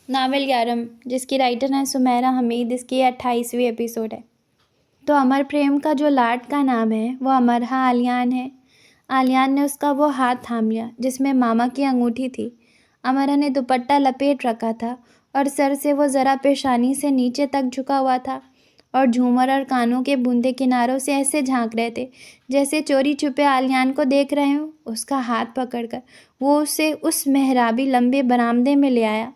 Novel 11 جس کی writer ہیں سمیرہ حمید، اس کی 28ویں ایپیسوڈ ہے۔ تو امر پریم کا جو لاڈ کا نام ہے وہ امرہا آلیان ہے۔ آلیان نے اس کا وہ ہاتھ تھام لیا جس میں ماما کی انگوٹھی تھی۔ امرا نے دوپٹہ لپیٹ رکھا تھا اور سر سے وہ ذرا پیشانی سے نیچے تک جھکا ہوا تھا اور جھومر اور کانوں کے بوندے کناروں سے ایسے جھانک رہے تھے جیسے چوری چھپے آلیان کو دیکھ رہے ہوں۔ اس کا ہاتھ پکڑ کر وہ اسے اس محرابی لمبے برآمدے میں لے آیا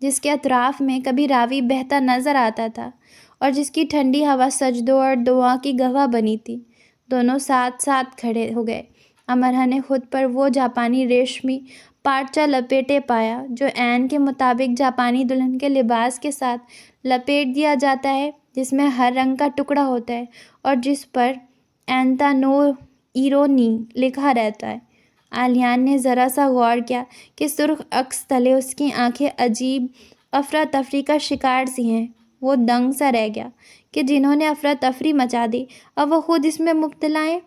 جس کے اطراف میں کبھی راوی بہتا نظر آتا تھا اور جس کی ٹھنڈی ہوا سجدوں اور دعا کی گواہ بنی تھی۔ دونوں ساتھ ساتھ کھڑے ہو گئے۔ امرا نے خود پر وہ جاپانی ریشمی پارچہ لپیٹے پایا جو عین کے مطابق جاپانی دلہن کے لباس کے ساتھ لپیٹ دیا جاتا ہے، جس میں ہر رنگ کا ٹکڑا ہوتا ہے اور جس پر اینتا نو ایرونی لکھا رہتا ہے۔ آلیان نے ذرا سا غور کیا کہ سرخ عکس تلے اس کی آنکھیں عجیب افراتفری کا شکار سی ہیں۔ وہ دنگ سا رہ گیا کہ جنہوں نے افراتفری مچا دی اب وہ خود اس میں مبتلا ہیں۔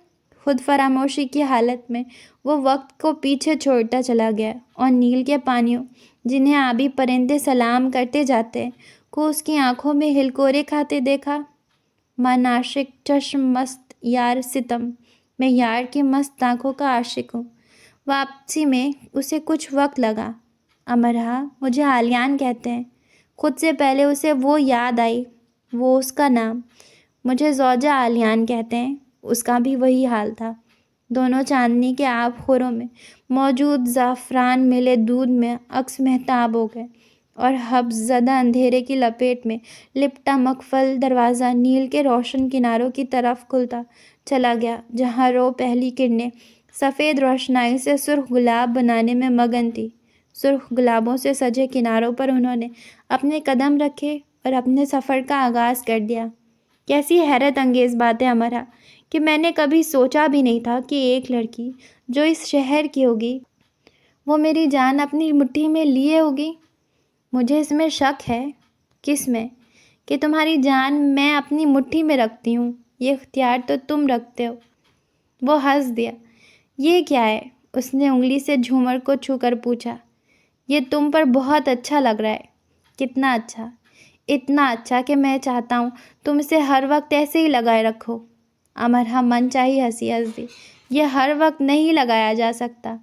خود فراموشی کی حالت میں وہ وقت کو پیچھے چھوڑتا چلا گیا اور نیل کے پانیوں جنہیں آبی پرندے سلام کرتے جاتے ہیں کو اس کی آنکھوں میں ہلکورے کھاتے دیکھا۔ من عاشق چشم مست یار ستم، میں یار کی مست آنکھوں کا عاشق ہوں۔ واپسی میں اسے کچھ وقت لگا۔ امرا، مجھے آلیان کہتے ہیں۔ خود سے پہلے اسے وہ یاد آئی، وہ اس کا نام۔ مجھے زوجہ آلیان کہتے ہیں۔ اس کا بھی وہی حال تھا۔ دونوں چاندنی کے آب خوروں میں موجود زعفران ملے دودھ میں عکس مہتاب ہو گئے اور حبس زدہ اندھیرے کی لپیٹ میں لپٹا مقفل دروازہ نیل کے روشن کناروں کی طرف کھلتا چلا گیا جہاں رو پہلی کرنیں سفید روشنائی سے سرخ گلاب بنانے میں مگن تھی۔ سرخ گلابوں سے سجے کناروں پر انہوں نے اپنے قدم رکھے اور اپنے سفر کا آغاز کر دیا۔ کیسی حیرت انگیز بات ہے امرا کہ میں نے کبھی سوچا بھی نہیں تھا کہ ایک لڑکی جو اس شہر کی ہوگی وہ میری جان اپنی مٹھی میں لیے ہوگی۔ مجھے اس میں شک ہے۔ کس میں؟ کہ تمہاری جان میں اپنی مٹھی میں رکھتی ہوں۔ یہ اختیار تو تم رکھتے ہو۔ وہ ہنس دیا۔ یہ کیا ہے؟ اس نے انگلی سے جھومر کو چھو کر پوچھا۔ یہ تم پر بہت اچھا لگ رہا ہے۔ کتنا اچھا؟ اتنا اچھا کہ میں چاہتا ہوں تم اسے ہر وقت ایسے ہی لگائے رکھو۔ امرا من چاہی ہنسی دی۔ یہ ہر وقت نہیں لگایا جا سکتا۔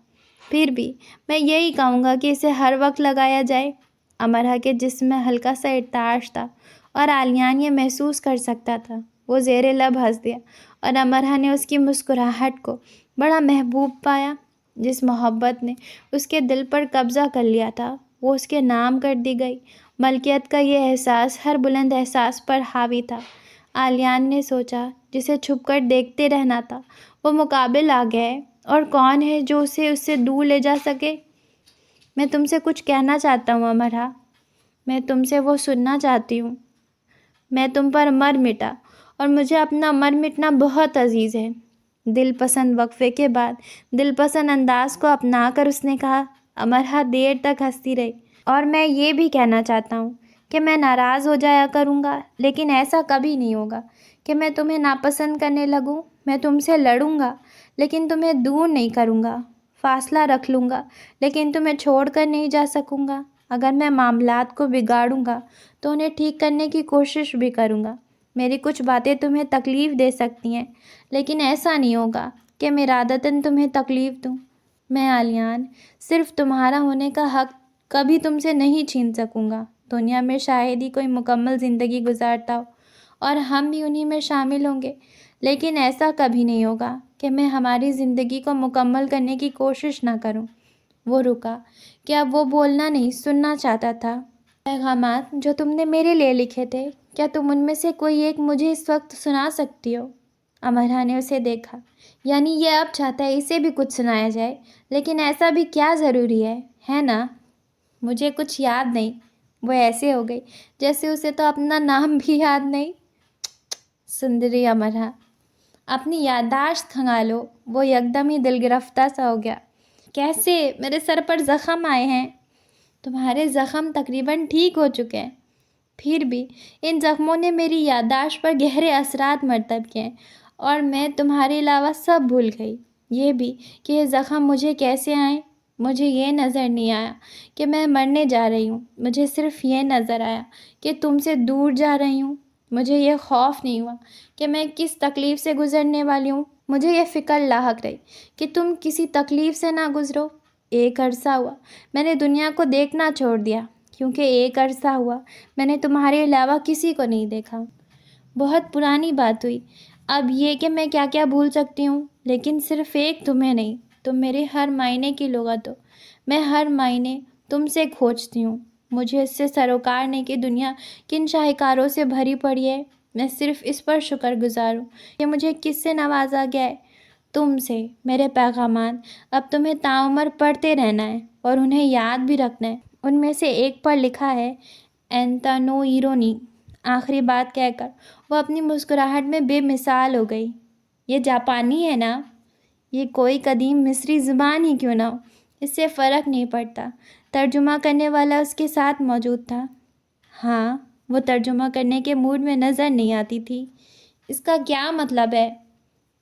پھر بھی میں یہی کہوں گا کہ اسے ہر وقت لگایا جائے۔ امرا کے جسم میں ہلکا سا ارتعاش تھا اور آلیان یہ محسوس کر سکتا تھا۔ وہ زیر لب ہنس دیا اور امرا نے اس کی مسکراہٹ کو بڑا محبوب پایا۔ جس محبت نے اس کے دل پر قبضہ کر لیا تھا وہ اس کے نام کر دی گئی۔ ملکیت کا یہ احساس ہر بلند احساس پر حاوی تھا۔ آلیان نے سوچا جسے چھپ کر دیکھتے رہنا تھا وہ مقابل آ گیا ہے اور کون ہے جو اسے اس سے دور لے جا سکے؟ میں تم سے کچھ کہنا چاہتا ہوں امرا۔ میں تم سے وہ سننا چاہتی ہوں۔ میں تم پر مر مٹا اور مجھے اپنا مر مٹنا بہت عزیز ہے۔ دل پسند وقفے کے بعد دل پسند انداز کو اپنا کر اس نے کہا۔ امرا دیر تک ہنستی رہی۔ اور میں یہ بھی کہنا چاہتا ہوں کہ میں ناراض ہو جایا کروں گا لیکن ایسا کبھی نہیں ہوگا کہ میں تمہیں ناپسند کرنے لگوں۔ میں تم سے لڑوں گا لیکن تمہیں دور نہیں کروں گا۔ فاصلہ رکھ لوں گا لیکن تمہیں چھوڑ کر نہیں جا سکوں گا۔ اگر میں معاملات کو بگاڑوں گا تو انہیں ٹھیک کرنے کی کوشش بھی کروں گا۔ میری کچھ باتیں تمہیں تکلیف دے سکتی ہیں لیکن ایسا نہیں ہوگا کہ میں ارادتاً تمہیں تکلیف دوں۔ میں آلیان صرف تمہارا ہونے کا حق کبھی تم سے نہیں چھین سکوں گا۔ دنیا میں شاید ہی کوئی مکمل زندگی گزارتا ہو اور ہم بھی انہی میں شامل ہوں گے لیکن ایسا کبھی نہیں ہوگا کہ میں ہماری زندگی کو مکمل کرنے کی کوشش نہ کروں۔ وہ رکا کہ اب وہ بولنا نہیں سننا چاہتا تھا۔ پیغامات جو تم نے میرے لیے لکھے تھے کیا تم ان میں سے کوئی ایک مجھے اس وقت سنا سکتی ہو؟ امرا نے اسے دیکھا۔ یعنی یہ اب چاہتا ہے اسے بھی کچھ سنایا جائے لیکن ایسا بھی کیا ضروری ہے نا؟ مجھے کچھ یاد نہیں۔ وہ ایسے ہو گئی جیسے اسے تو اپنا نام بھی یاد نہیں۔ سندری امرا، اپنی یادداشت کھنگالو۔ وہ یکدم ہی دل گرفتہ سا ہو گیا۔ کیسے؟ میرے سر پر زخم آئے ہیں۔ تمہارے زخم تقریباً ٹھیک ہو چکے ہیں۔ پھر بھی ان زخموں نے میری یادداشت پر گہرے اثرات مرتب کیے ہیں اور میں تمہارے علاوہ سب بھول گئی۔ یہ بھی کہ یہ زخم مجھے کیسے آئے۔ مجھے یہ نظر نہیں آیا کہ میں مرنے جا رہی ہوں، مجھے صرف یہ نظر آیا کہ تم سے دور جا رہی ہوں۔ مجھے یہ خوف نہیں ہوا کہ میں کس تکلیف سے گزرنے والی ہوں، مجھے یہ فکر لاحق رہی کہ تم کسی تکلیف سے نہ گزرو۔ ایک عرصہ ہوا میں نے دنیا کو دیکھنا چھوڑ دیا، کیونکہ ایک عرصہ ہوا میں نے تمہارے علاوہ کسی کو نہیں دیکھا۔ بہت پرانی بات ہوئی اب یہ کہ میں کیا کیا بھول سکتی ہوں، لیکن صرف ایک تمہیں نہیں۔ تم میرے ہر معنی کی لغت ہو، میں ہر معنی تم سے کھوجتی ہوں۔ مجھے اس سے سروکار نہیں کہ دنیا کن شاہکاروں سے بھری پڑی ہے، میں صرف اس پر شکر گزار ہوں کہ مجھے کس سے نوازا گیا ہے، تم سے۔ میرے پیغامات اب تمہیں تعمر پڑھتے رہنا ہے اور انہیں یاد بھی رکھنا ہے۔ ان میں سے ایک پر لکھا ہے اینتونو ایرونی۔ آخری بات کہہ کر وہ اپنی مسکراہٹ میں بے مثال ہو گئی۔ یہ جاپانی ہے نا؟ یہ کوئی قدیم مصری زبان ہی کیوں نہ ہو، اس سے فرق نہیں پڑتا۔ ترجمہ کرنے والا اس کے ساتھ موجود تھا۔ ہاں، وہ ترجمہ کرنے کے موڈ میں نظر نہیں آتی تھی۔ اس کا کیا مطلب ہے؟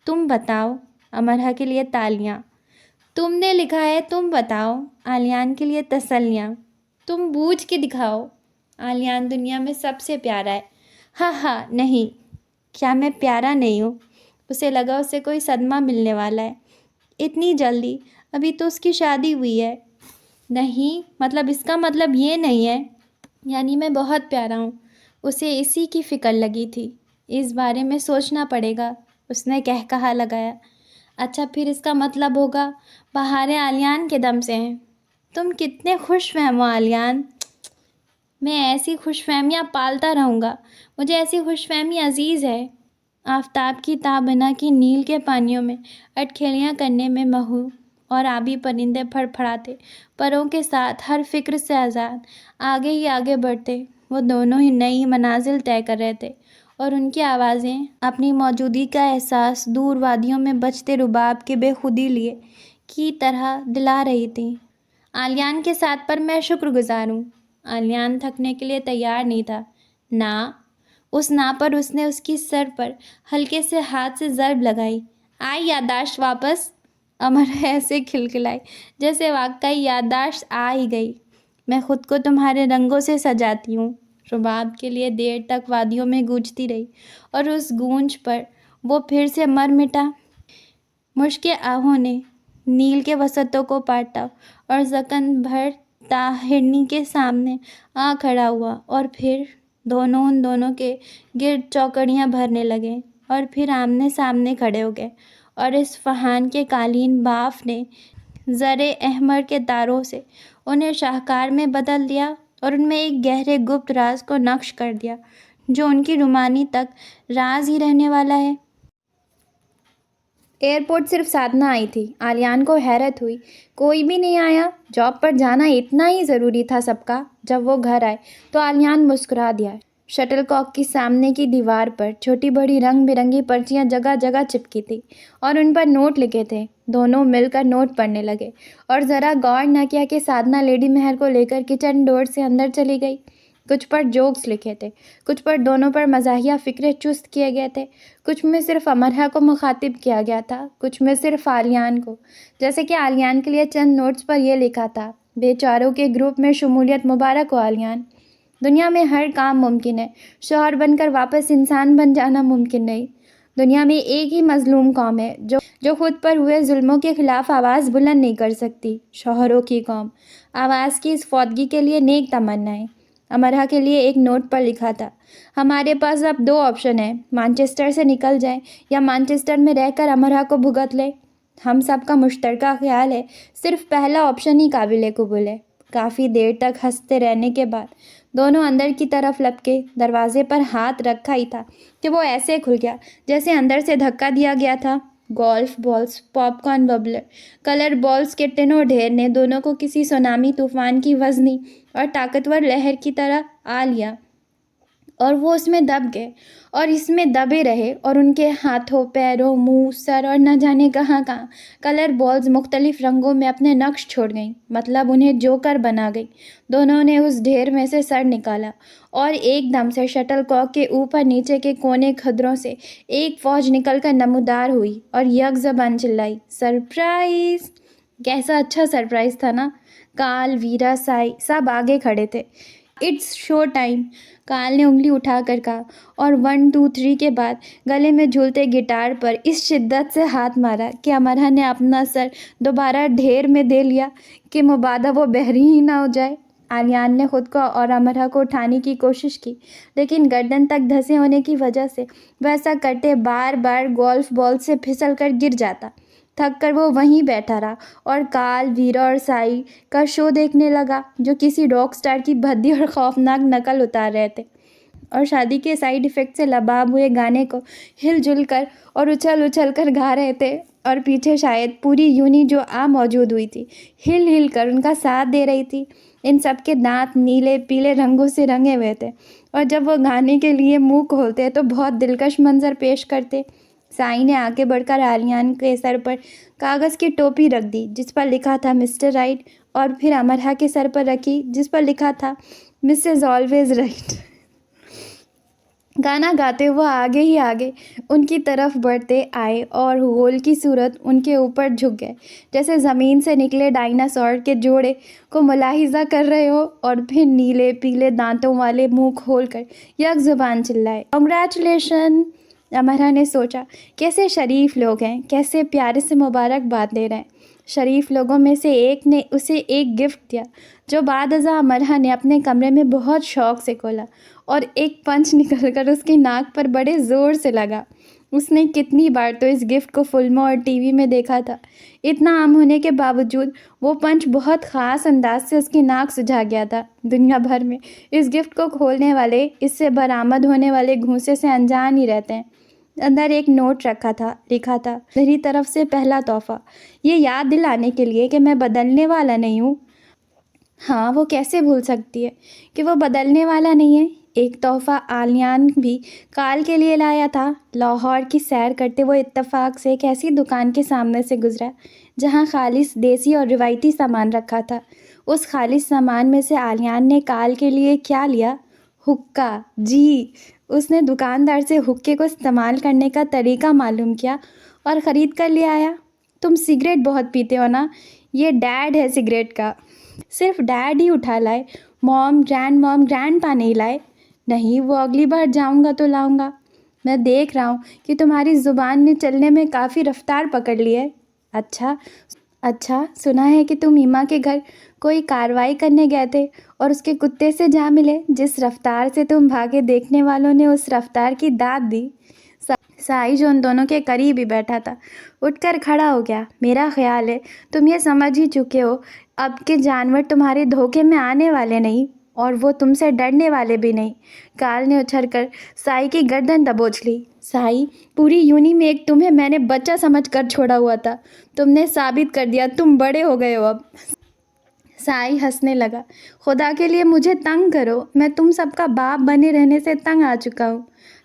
تم بتاؤ۔ امرہ کے لیے تالیاں۔ تم نے لکھا ہے تم بتاؤ۔ آلیان کے لیے تسلیاں۔ تم بوجھ کے دکھاؤ۔ آلیان دنیا میں سب سے پیارا ہے۔ ہاں ہاں نہیں، کیا میں پیارا نہیں ہوں؟ اسے لگا اسے کوئی صدمہ ملنے والا ہے۔ اتنی جلدی؟ ابھی تو اس کی شادی ہوئی ہے۔ نہیں، مطلب اس کا مطلب یہ نہیں ہے۔ یعنی میں بہت پیارا ہوں۔ اسے اسی کی فکر لگی تھی۔ اس بارے میں سوچنا پڑے گا، اس نے کہا لگایا۔ اچھا پھر اس کا مطلب ہوگا بہاریں آلیان کے دم سے ہیں۔ تم کتنے خوش فہم ہو آلیان۔ میں ایسی خوش فہمیاں پالتا رہوں گا، مجھے ایسی خوش فہمی عزیز ہے۔ آفتاب کی تابانہ کی نیل کے پانیوں میں اٹکھیلیاں کرنے میں مہو اور آبی پرندے پھڑ پھڑاتے پروں کے ساتھ ہر فکر سے آزاد آگے ہی آگے بڑھتے۔ وہ دونوں ہی نئی منازل طے کر رہے تھے اور ان کی آوازیں اپنی موجودگی کا احساس دور وادیوں میں بجتے رباب کے بے خودی لیے کی طرح دلا رہی تھیں۔ آلیان کے ساتھ پر میں شکر گزار ہوں۔ آلیان تھکنے کے لیے تیار نہیں تھا۔ نا، اس نا پر اس نے اس کی سر پر ہلکے سے ہاتھ سے ضرب لگائی۔ آئی یادداشت واپس؟ امر ایسے کھلکھلائی جیسے واقعی یادداشت آ ہی گئی۔ میں خود کو تمہارے رنگوں سے سجاتی ہوں۔ رباب کے لیے دیر تک وادیوں میں گونجتی رہی اور اس گونج پر وہ پھر سے مر مٹا۔ مشک آہوں نے نیل کے وسطوں کو پاٹا اور زکن بھر ہرنی کے سامنے آ کھڑا ہوا، اور پھر دونوں ان دونوں کے گرد چوکڑیاں بھرنے لگے اور پھر آمنے سامنے کھڑے ہو گئے، اور اس فہان کے قالین باف نے زرِ احمر کے تاروں سے انہیں شاہکار میں بدل دیا اور ان میں ایک گہرے گپت راز کو نقش کر دیا جو ان کی رومانی تک راز ہی رہنے والا ہے۔ ایئرپورٹ صرف سادھنا آئی تھی۔ آلیان کو حیرت ہوئی، کوئی بھی نہیں آیا؟ جاب پر جانا اتنا ہی ضروری تھا سب کا؟ جب وہ گھر آئے تو آلیان مسکرا دیا۔ شٹل کاک کی سامنے کی دیوار پر چھوٹی بڑی رنگ برنگی پرچیاں جگہ جگہ چپکی تھی اور ان پر نوٹ لکھے تھے۔ دونوں مل کر نوٹ پڑھنے لگے اور ذرا غور نہ کیا کہ سادھنا لیڈی مہر کو لے کر کچن ڈور سے اندر چلی گئی۔ کچھ پر جوکس لکھے تھے، کچھ پر دونوں پر مزاحیہ فقرے چست کیے گئے تھے، کچھ میں صرف امرہ کو مخاطب کیا گیا تھا، کچھ میں صرف آلیان کو۔ جیسے کہ آلیان کے لیے چند نوٹس پر یہ لکھا تھا: بے چاروں کے گروپ میں شمولیت مبارک ہو آلیان۔ دنیا میں ہر کام ممکن ہے، شوہر بن کر واپس انسان بن جانا ممکن نہیں۔ دنیا میں ایک ہی مظلوم قوم ہے جو خود پر ہوئے ظلموں کے خلاف آواز بلند نہیں کر سکتی، شوہروں کی قوم۔ آواز کی اس فوتگی کے لیے نیک تمنائیں۔ امرہ کے لیے ایک نوٹ پر لکھا تھا: ہمارے پاس اب 2 آپشن ہیں، مانچسٹر سے نکل جائیں یا مانچسٹر میں رہ کر امرہ کو بھگت لیں۔ ہم سب کا مشترکہ خیال ہے صرف پہلا آپشن ہی قابل قبول ہے۔ کافی دیر تک ہنستے رہنے کے بعد دونوں اندر کی طرف لپکے۔ دروازے پر ہاتھ رکھا ہی تھا کہ وہ ایسے کھل گیا جیسے اندر سے دھکا دیا گیا تھا۔ گولف بالز، پاپ کارن ببلر، کلر بالز کے ٹنوں ڈھیر نے دونوں کو کسی سونامی طوفان کی وزنی اور طاقتور لہر کی طرح آ لیا، اور وہ اس میں دب گئے اور اس میں دبے رہے، اور ان کے ہاتھوں، پیروں، منہ، سر اور نہ جانے کہاں کہاں کلر بالز مختلف رنگوں میں اپنے نقش چھوڑ گئیں، مطلب انہیں جوکر بنا گئیں۔ دونوں نے اس ڈھیر میں سے سر نکالا اور ایک دم سے شٹل کاک کے اوپر نیچے کے کونے کھدروں سے ایک فوج نکل کر نمودار ہوئی اور یک زبان چلائی: سرپرائز! کیسا اچھا سرپرائز تھا نا. کال، ویرا، سائی سب آگے کھڑے تھے. It's show time. کال نے انگلی اٹھا کر کہا اور 1 2 3 کے بعد گلے میں جھولتے گٹار پر اس شدت سے ہاتھ مارا کہ امرہ نے اپنا سر دوبارہ ڈھیر میں دے لیا کہ مبادا وہ بحری ہی نہ ہو جائے. آلیان نے خود کو اور امرہ کو اٹھانے کی کوشش کی، لیکن گردن تک دھسے ہونے کی وجہ سے وہ ایسا کرتے بار بار گولف بال سے پھسل کر گر جاتا. تھک کر وہ وہیں بیٹھا رہا اور کال، ویرا اور سائی کا شو دیکھنے لگا، جو کسی راک سٹار کی بھدی اور خوفناک نقل اتار رہے تھے اور شادی کے سائیڈ ایفیکٹ سے لباب ہوئے گانے کو ہل جل کر اور اچھل اچھل کر گا رہے تھے. اور پیچھے شاید پوری یونی جو موجود ہوئی تھی ہل ہل کر ان کا ساتھ دے رہی تھی. ان سب کے دانت نیلے پیلے رنگوں سے رنگے ہوئے تھے اور جب وہ گانے کے لیے منہ کھولتے تو بہت دلکش منظر پیش کرتے. سائی نے آگے بڑھ کر آلیان کے سر پر کاغذ کی ٹوپی رکھ دی جس پر لکھا تھا مسٹر رائٹ، اور پھر امرہ کے سر پر رکھی جس پر لکھا تھا مسز آلویز رائٹ. گانا گاتے وہ آگے ہی آگے ان کی طرف بڑھتے آئے اور غول کی صورت ان کے اوپر جھک گئے، جیسے زمین سے نکلے ڈائناسور کے جوڑے کو ملاحظہ کر رہے ہو، اور پھر نیلے پیلے دانتوں والے منہ کھول کر یک زبان چلائے. کنگریچولیشن. امرہ نے سوچا کیسے شریف لوگ ہیں، کیسے پیارے سے مبارکباد دے رہے ہیں. شریف لوگوں میں سے ایک نے اسے ایک گفٹ دیا جو بعد ازاں امرہ نے اپنے کمرے میں بہت شوق سے کھولا اور ایک پنچ نکل کر اس کی ناک پر بڑے زور سے لگا. اس نے کتنی بار تو اس گفٹ کو فلموں اور ٹی وی میں دیکھا تھا. اتنا عام ہونے کے باوجود وہ پنچ بہت خاص انداز سے اس کی ناک سجھا گیا تھا. دنیا بھر میں اس گفٹ کو کھولنے والے اس سے برآمد ہونے والے گھونسے سے انجان ہی رہتے ہیں. اندر ایک نوٹ رکھا تھا، لکھا تھا میری طرف سے پہلا تحفہ، یہ یاد دلانے کے لیے کہ میں بدلنے والا نہیں ہوں. ہاں، وہ کیسے بھول سکتی ہے کہ وہ بدلنے والا نہیں ہے. ایک تحفہ آلیان بھی کال کے لیے لایا تھا. لاہور کی سیر کرتے وہ اتفاق سے ایک ایسی دکان کے سامنے سے گزرا جہاں خالص دیسی اور روایتی سامان رکھا تھا. اس خالص سامان میں سے آلیان نے کال کے لیے کیا لیا؟ حقہ. جی. اس نے دکاندار سے حقے کو استعمال کرنے کا طریقہ معلوم کیا اور خرید کر لے آیا. تم سگریٹ بہت پیتے ہو نا؟ یہ ڈیڈ ہے سگریٹ کا. صرف ڈیڈ ہی اٹھا لائے، موم، گرینڈ پا نہیں لائے؟ نہیں، وہ اگلی بار جاؤں گا تو لاؤں گا. میں دیکھ رہا ہوں کہ تمہاری زبان نے چلنے میں کافی رفتار پکڑ لی ہے. اچھا، سنا ہے کہ تم ایما کے گھر کوئی کارروائی کرنے گئے تھے اور اس کے کتے سے جا ملے. جس رفتار سے تم بھاگے دیکھنے والوں نے اس رفتار کی داد دی. سائی جو ان دونوں کے قریب ہی بیٹھا تھا اٹھ کر کھڑا ہو گیا. میرا خیال ہے تم یہ سمجھ ہی چکے ہو اب کہ جانور تمہارے دھوکے میں آنے والے نہیں اور وہ تم سے ڈرنے والے بھی نہیں. کال نے اچھل کر سائی کی گردن دبوچ لی. سائی، پوری یونی میں ایک تمہیں میں نے بچہ سمجھ کر چھوڑا ہوا تھا. تم نے ثابت کر دیا، تم بڑے ہو گئے ہو اب. سائی ہنسنے لگا. خدا کے لیے مجھے تنگ کرو، میں تم سب کا باپ بنے رہنے سے تنگ آ چکا ہوں.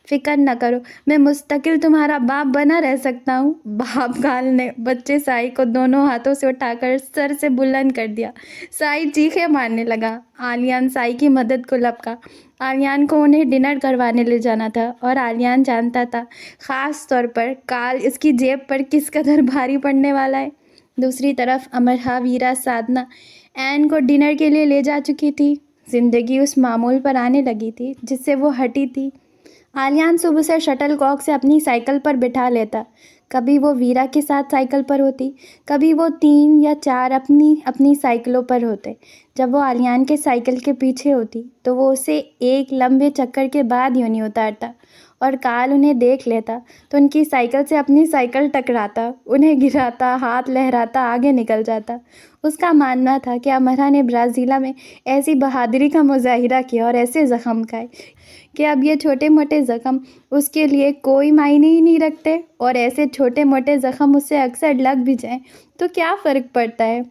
فکر نہ کرو، میں مستقل تمہارا باپ بنا رہ سکتا ہوں. باپ. کال نے بچے سائی کو دونوں ہاتھوں سے اٹھا کر سر سے بلند کر دیا. سائی چیخیں مارنے لگا. آلیان سائی کی مدد کو لپکا. آلیان کو انہیں ڈنر کروانے لے جانا تھا اور آلیان جانتا تھا خاص طور پر کال اس کی جیب پر کس قدر بھاری پڑنے والا ہے. دوسری طرف امرہ، ویرا، سادھنا این کو ڈنر کے لیے لے جا چکی تھی. زندگی اس معمول پر آنے لگی تھی جس سے وہ ہٹی تھی. آلیان صبح سے شٹل کاک سے اپنی سائیکل پر بٹھا لیتا. کبھی وہ ویرا کے ساتھ سائیکل پر ہوتی، کبھی وہ 3 یا 4 اپنی سائیکلوں پر ہوتے. جب وہ آلیان کے سائیکل کے پیچھے ہوتی تو وہ اسے ایک لمبے چکر کے بعد یوں نہیں اتارتا، اور کال انہیں دیکھ لیتا تو ان کی سائیکل سے اپنی سائیکل ٹکراتا، انہیں گراتا، ہاتھ لہراتا آگے نکل جاتا. اس کا ماننا تھا کہ امرہ نے برازیلا میں ایسی بہادری کا مظاہرہ کیا اور ایسے زخم کھائے کہ اب یہ چھوٹے موٹے زخم اس کے لیے کوئی معنی ہی نہیں رکھتے، اور ایسے چھوٹے موٹے زخم اس سے اکثر لگ بھی جائیں تو کیا فرق پڑتا ہے.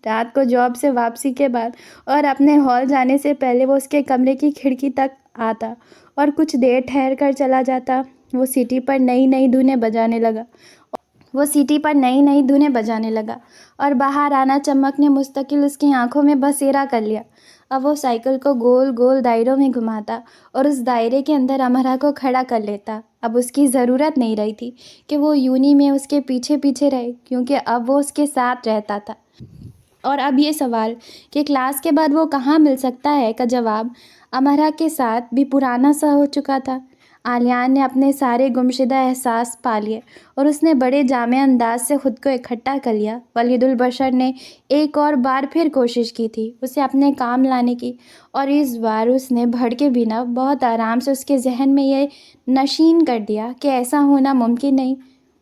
رات کو جاب سے واپسی کے بعد اور اپنے ہال جانے سے پہلے وہ اس کے کمرے کی کھڑکی تک آتا اور کچھ دیر ٹھہر کر چلا جاتا. وہ سیٹی پر نئی نئی دھنیں بجانے لگا اور باہر آنا چمک نے مستقل اس کی آنکھوں میں بسیرا کر لیا. اب وہ سائیکل کو گول گول دائروں میں گھماتا اور اس دائرے کے اندر امرا کو کھڑا کر لیتا۔ اب اس کی ضرورت نہیں رہی تھی کہ وہ یونی میں اس کے پیچھے پیچھے رہے، کیونکہ اب وہ اس کے ساتھ رہتا تھا۔ اور اب یہ سوال کہ کلاس کے بعد وہ کہاں مل سکتا ہے کا جواب امرا کے ساتھ بھی پرانا سا ہو چکا تھا۔ آلیان نے اپنے سارے گمشدہ احساس پا لیے اور اس نے بڑے جامع انداز سے خود کو اکٹھا کر لیا۔ ولید البشر نے ایک اور بار پھر کوشش کی تھی اسے اپنے کام لانے کی، اور اس بار اس نے بھڑکے بنا بہت آرام سے اس کے ذہن میں یہ نشین کر دیا کہ ایسا ہونا ممکن نہیں۔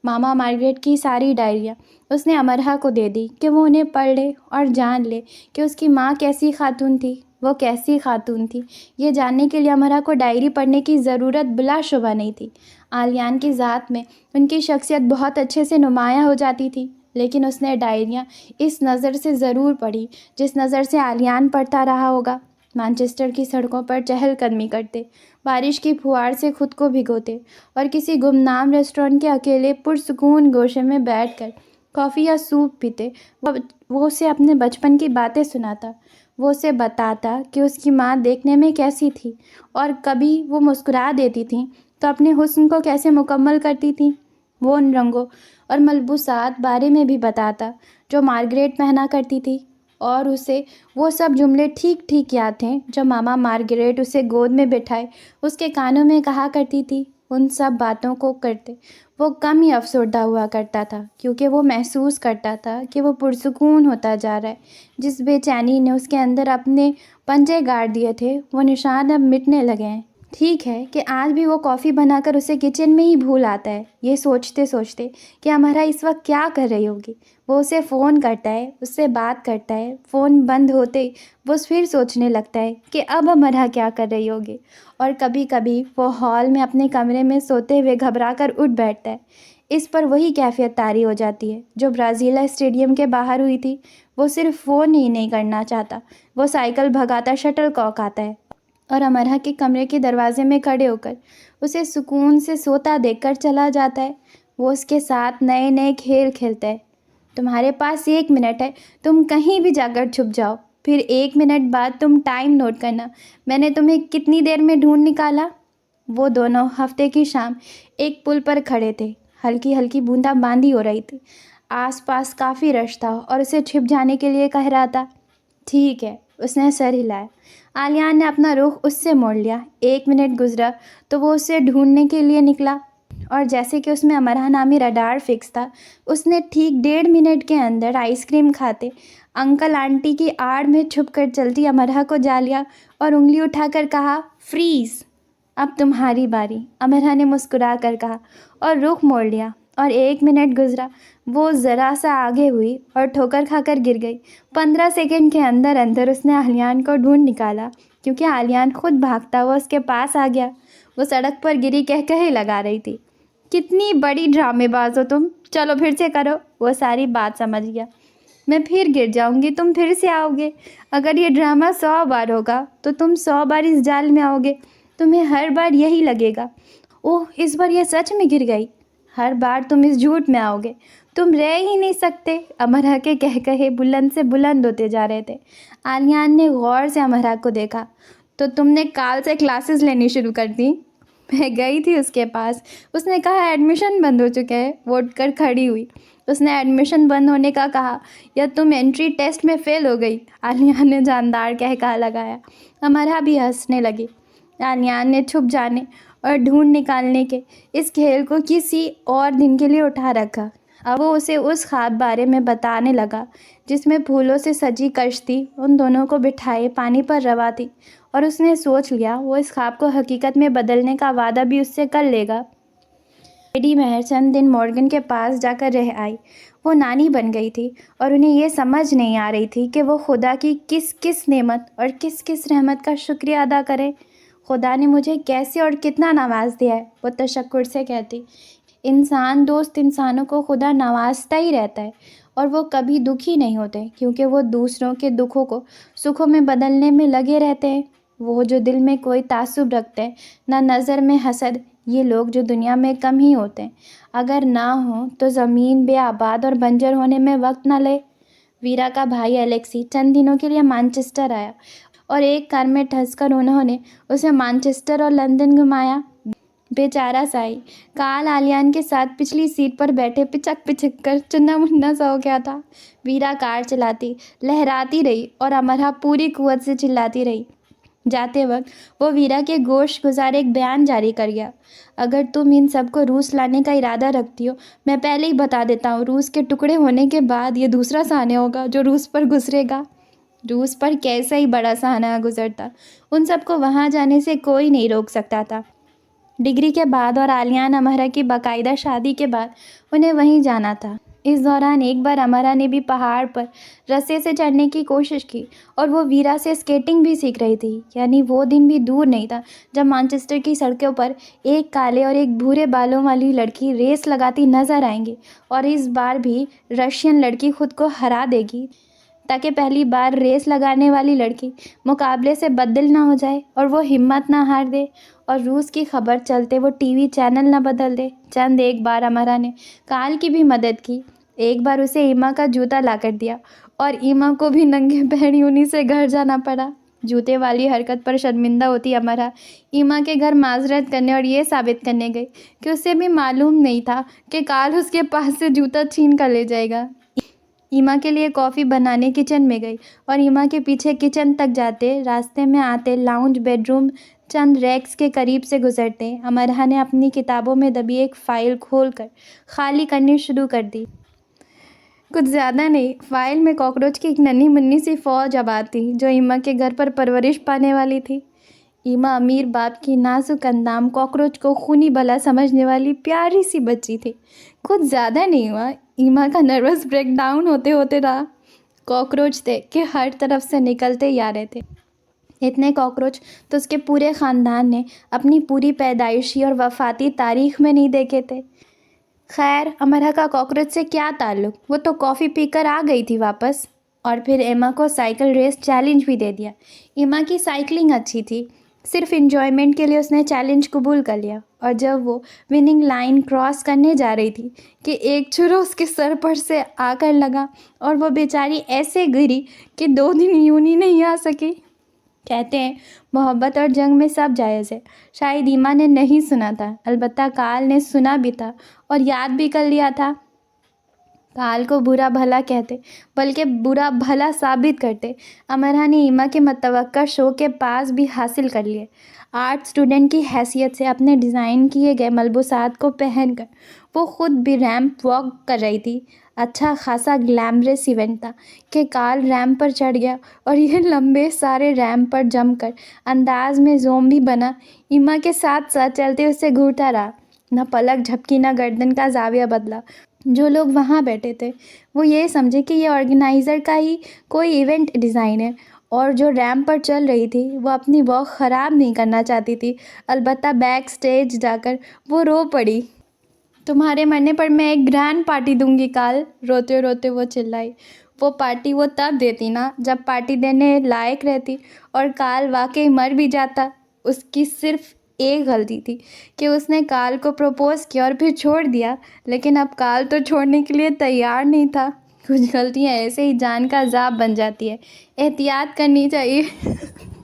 ماما مارگریٹ کی ساری ڈائریاں اس نے امرا کو دے دی کہ وہ انہیں پڑھ لے اور جان لے کہ اس کی ماں کیسی خاتون تھی، وہ کیسی خاتون تھی۔ یہ جاننے کے لیے امرا کو ڈائری پڑھنے کی ضرورت بلا شبہ نہیں تھی۔ آلیان کی ذات میں ان کی شخصیت بہت اچھے سے نمایاں ہو جاتی تھی، لیکن اس نے ڈائریاں اس نظر سے ضرور پڑھی جس نظر سے آلیان پڑھتا رہا ہوگا۔ مانچسٹر کی سڑکوں پر چہل قدمی کرتے، بارش کی پھوار سے خود کو بھگوتے اور کسی گمنام ریسٹورینٹ کے اکیلے پرسکون گوشے میں بیٹھ کر کافی یا سوپ پیتے، وہ اسے اپنے بچپن کی باتیں سناتا۔ وہ اسے بتاتا کہ اس کی ماں دیکھنے میں کیسی تھی، اور کبھی وہ مسکرا دیتی تھیں تو اپنے حسن کو کیسے مکمل کرتی تھیں۔ وہ ان رنگوں اور ملبوسات بارے میں بھی بتاتا جو مارگریٹ پہنا کرتی تھی، اور اسے وہ سب جملے ٹھیک ٹھیک یاد تھے جو ماما مارگریٹ اسے گود میں بٹھائے اس کے کانوں میں کہا کرتی تھی۔ ان سب باتوں کو کرتے وہ کم ہی افسردہ ہوا کرتا تھا، کیونکہ وہ محسوس کرتا تھا کہ وہ پرسکون ہوتا جا رہا ہے۔ جس بے چینی نے اس کے اندر اپنے پنجے گاڑ دیے تھے وہ نشان اب مٹنے لگے ہیں۔ ٹھیک ہے کہ آج بھی وہ کافی بنا کر اسے کچن میں ہی بھول آتا ہے، یہ سوچتے سوچتے کہ امرا اس وقت کیا کر رہی ہوگی۔ وہ اسے فون کرتا ہے، اس سے بات کرتا ہے، فون بند ہوتے ہی وہ پھر سوچنے لگتا ہے کہ اب امرا کیا کر رہی ہوگی، اور کبھی کبھی وہ ہال میں اپنے کمرے میں سوتے ہوئے گھبرا کر اٹھ بیٹھتا ہے۔ اس پر وہی کیفیت طاری ہو جاتی ہے جو برازیلا اسٹیڈیم کے باہر ہوئی تھی۔ وہ صرف فون ہی نہیں کرنا چاہتا، وہ سائیکل بھگاتا شٹل کاک آتا ہے اور امرا کے کمرے کے دروازے میں کھڑے ہو کر اسے سکون سے سوتا دیکھ کر چلا جاتا ہے۔ وہ اس کے ساتھ نئے نئے کھیل کھیلتا ہے۔ تمہارے پاس 1 منٹ ہے، تم کہیں بھی جا کر چھپ جاؤ، پھر 1 منٹ بعد تم ٹائم نوٹ کرنا، میں نے تمہیں کتنی دیر میں ڈھونڈ نکالا۔ وہ دونوں ہفتے کی شام ایک پل پر کھڑے تھے، ہلکی ہلکی بوندا باندی ہو رہی تھی، آس پاس کافی رش تھا اور اسے چھپ جانے کے لیے کہہ رہا تھا۔ ٹھیک ہے، اس نے سر ہلایا۔ آلیان نے اپنا رخ اس سے موڑ لیا۔ 1 منٹ گزرا تو وہ اسے ڈھونڈنے کے لیے نکلا، اور جیسے کہ اس میں امرا نامی رڈار فکس تھا، اس نے ٹھیک 1.5 منٹ کے اندر آئس کریم کھاتے انکل آنٹی کی آڑ میں چھپ کر چلتی امرا کو جا لیا اور انگلی اٹھا کر کہا، فریز، اب تمہاری باری۔ امرا نے مسکرا کر کہا اور رخ موڑ لیا، اور 1 منٹ گزرا۔ وہ ذرا سا آگے ہوئی اور ٹھوکر کھا کر گر گئی۔ 15 سیکنڈ کے اندر اندر اس نے آلیان کو ڈھونڈ نکالا، کیونکہ آلیان خود بھاگتا ہوا اس کے پاس آ گیا۔ وہ سڑک پر گری کہکہے لگا رہی تھی، کتنی بڑی ڈرامے باز ہو تم، چلو پھر سے کرو۔ وہ ساری بات سمجھ گیا۔ میں پھر گر جاؤں گی، تم پھر سے آؤ گے۔ اگر یہ ڈرامہ 100 بار ہوگا تو تم 100 بار اس جال میں آؤ گے، تمہیں ہر بار یہی لگے گا، اوہ اس بار یہ سچ میں گر گئی۔ ہر بار تم اس جھوٹ میں آؤ گے، تم رہ ہی نہیں سکتے۔ امرا کے کہکہے بلند سے بلند ہوتے جا رہے تھے۔ آلیان نے غور سے امرا کو دیکھا۔ تو تم نے کال سے کلاسز لینی شروع کر دی؟ میں گئی تھی اس کے پاس، اس نے کہا ایڈمیشن بند ہو چکے ہیں۔ وہ اٹھ کر کھڑی ہوئی۔ اس نے ایڈمیشن بند ہونے کا کہا یا تم انٹری ٹیسٹ میں فیل ہو گئی؟ آلیان نے جاندار کہا لگایا۔ امرا بھی ہنسنے لگی۔ آلیان نے چھپ جانے اور ڈھونڈ نکالنے کے اس کھیل کو کسی اور دن کے لیے اٹھا رکھا۔ اب وہ اسے اس خواب بارے میں بتانے لگا جس میں پھولوں سے سجی کشتی ان دونوں کو بٹھائے پانی پر رواں تھی، اور اس نے سوچ لیا وہ اس خواب کو حقیقت میں بدلنے کا وعدہ بھی اس سے کر لے گا۔ لیڈی مہر چند دن مورگن کے پاس جا کر رہ آئی۔ وہ نانی بن گئی تھی اور انہیں یہ سمجھ نہیں آ رہی تھی کہ وہ خدا کی کس کس نعمت اور کس کس رحمت کا شکریہ ادا کرے۔ خدا نے مجھے کیسے اور کتنا نواز دیا ہے، وہ تشکر سے کہتی۔ انسان دوست انسانوں کو خدا نوازتا ہی رہتا ہے، اور وہ کبھی دکھی نہیں ہوتے، کیونکہ وہ دوسروں کے دکھوں کو سکھوں میں بدلنے میں لگے رہتے ہیں۔ وہ جو دل میں کوئی تعصب رکھتے ہیں، نہ نظر میں حسد، یہ لوگ جو دنیا میں کم ہی ہوتے ہیں۔ اگر نہ ہوں تو زمین بے آباد اور بنجر ہونے میں وقت نہ لے۔ ویرا کا بھائی الیکسی چند دنوں کے لیے مانچسٹر آیا اور ایک کار میں ٹھس کر انہوں نے اسے مانچسٹر اور لندن گھمایا۔ بیچارہ سائی کال آلیان کے ساتھ پچھلی سیٹ پر بیٹھے پچک پچک کر چنا منا سا ہو گیا تھا۔ ویرا کار چلاتی لہراتی رہی اور امرا پوری قوت سے چلاتی رہی۔ جاتے وقت وہ ویرا کے گوش گزار ایک بیان جاری کر گیا: اگر تم ان سب کو روس لانے کا ارادہ رکھتی ہو، میں پہلے ہی بتا دیتا ہوں، روس کے ٹکڑے ہونے کے بعد یہ دوسرا سہانے ہوگا جو روس پر گزرے گا۔ روس پر کیسا ہی بڑا سہانا گزرتا، ان سب کو وہاں جانے سے کوئی نہیں روک سکتا تھا۔ ڈگری کے بعد اور آلیان امرا کی باقاعدہ شادی کے بعد انہیں وہیں جانا تھا۔ اس دوران ایک بار امرا نے بھی پہاڑ پر رسے سے چڑھنے کی کوشش کی اور وہ ویرا سے اسکیٹنگ بھی سیکھ رہی تھی۔ یعنی وہ دن بھی دور نہیں تھا جب مانچسٹر کی سڑکوں پر ایک کالے اور ایک بھورے بالوں والی لڑکی ریس لگاتی نظر آئیں گی، اور اس بار بھی رشین لڑکی خود کو ہرا دے گی تاکہ پہلی بار ریس لگانے والی لڑکی مقابلے سے بددل نہ ہو جائے اور وہ ہمت نہ ہار دے اور روس کی خبر چلتے وہ ٹی وی چینل نہ بدل دے۔ چند ایک بار امرا نے کال کی بھی مدد کی۔ ایک بار اسے ایما کا جوتا لا کر دیا اور ایما کو بھی ننگے پیری انہی سے گھر جانا پڑا۔ جوتے والی حرکت پر شرمندہ ہوتی امرا ایما کے گھر معذرت کرنے اور یہ ثابت کرنے گئی کہ اسے بھی معلوم نہیں تھا کہ کال اس کے پاس سے جوتا چھین کر لے جائے گا۔ ایما کے لیے کافی بنانے کچن میں گئی اور ایما کے پیچھے کچن تک جاتے راستے میں آتے لاؤنج بیڈ روم چند ریکس کے قریب سے گزرتے امرا نے اپنی کتابوں میں دبی ایک فائل کھول کر خالی کرنی شروع کر دی۔ کچھ زیادہ نہیں، فائل میں کاکروچ کی ایک ننھی منی سی فوج آباد تھی جو ایما کے گھر پر پرورش پانے والی تھی۔ ایما امیر باپ کی نازک اندام کاکروچ کو خونی بلا سمجھنے والی پیاری سی بچی تھی۔ کچھ زیادہ نہیں ہوا، ایما کا نروس بریک ڈاؤن ہوتے ہوتے رہا۔ کاکروچ تھے کہ ہر طرف سے نکلتے ہی آ رہے تھے۔ اتنے کاکروچ تو اس کے پورے خاندان نے اپنی پوری پیدائشی اور وفاتی تاریخ میں نہیں دیکھے تھے۔ خیر، امرا کا کاکروچ سے کیا تعلق، وہ تو کافی پی کر آ گئی تھی واپس۔ اور پھر ایما کو سائیکل ریس چیلنج بھی دے دیا۔ ایما کی سائیکلنگ اچھی تھی، صرف انجوائمنٹ کے لیے اس نے چیلنج قبول کر لیا، اور جب وہ وننگ لائن کراس کرنے جا رہی تھی کہ ایک چھرا اس کے سر پر سے آ کر لگا اور وہ بیچاری ایسے گری کہ 2 دن یوں ہی نہیں آ سکی۔ کہتے ہیں محبت اور جنگ میں سب جائز ہے۔ شاید ایما نے نہیں سنا تھا، البتہ کال نے سنا بھی تھا اور یاد بھی کر لیا تھا۔ کال کو برا بھلا کہتے بلکہ برا بھلا ثابت کرتے امرا نے ایما کے متوقع شو کے پاس بھی حاصل کر لیے۔ آرٹ اسٹوڈنٹ کی حیثیت سے اپنے ڈیزائن کیے گئے ملبوسات کو پہن کر وہ خود بھی ریمپ واک کر رہی تھی۔ اچھا خاصا گلیمرس ایونٹ تھا کہ کال ریمپ پر چڑھ گیا اور یہ لمبے سارے ریمپ پر جم کر انداز میں زومبی بنا ایما کے ساتھ ساتھ چلتے اسے گھورتا رہا۔ نہ پلک جھپکی، نہ گردن کا زاویہ بدلا۔ جو لوگ وہاں بیٹھے تھے وہ یہ سمجھے کہ یہ آرگنائزر کا ہی کوئی ایونٹ ڈیزائن ہے، اور جو ریمپ پر چل رہی تھی وہ اپنی واک خراب نہیں کرنا چاہتی تھی، البتہ بیک سٹیج جا کر وہ رو پڑی۔ تمہارے مرنے پر میں ایک گرینڈ پارٹی دوں گی کال، روتے روتے وہ چلائی۔ وہ پارٹی وہ تب دیتی نا جب پارٹی دینے لائق رہتی، اور کال واقعی مر بھی جاتا۔ اس کی صرف ایک غلطی تھی کہ اس نے کال کو پروپوز کیا اور پھر چھوڑ دیا، لیکن اب کال تو چھوڑنے کے لیے تیار نہیں تھا۔ کچھ غلطیاں ایسے ہی جان کا عذاب بن جاتی ہے، احتیاط کرنی چاہیے۔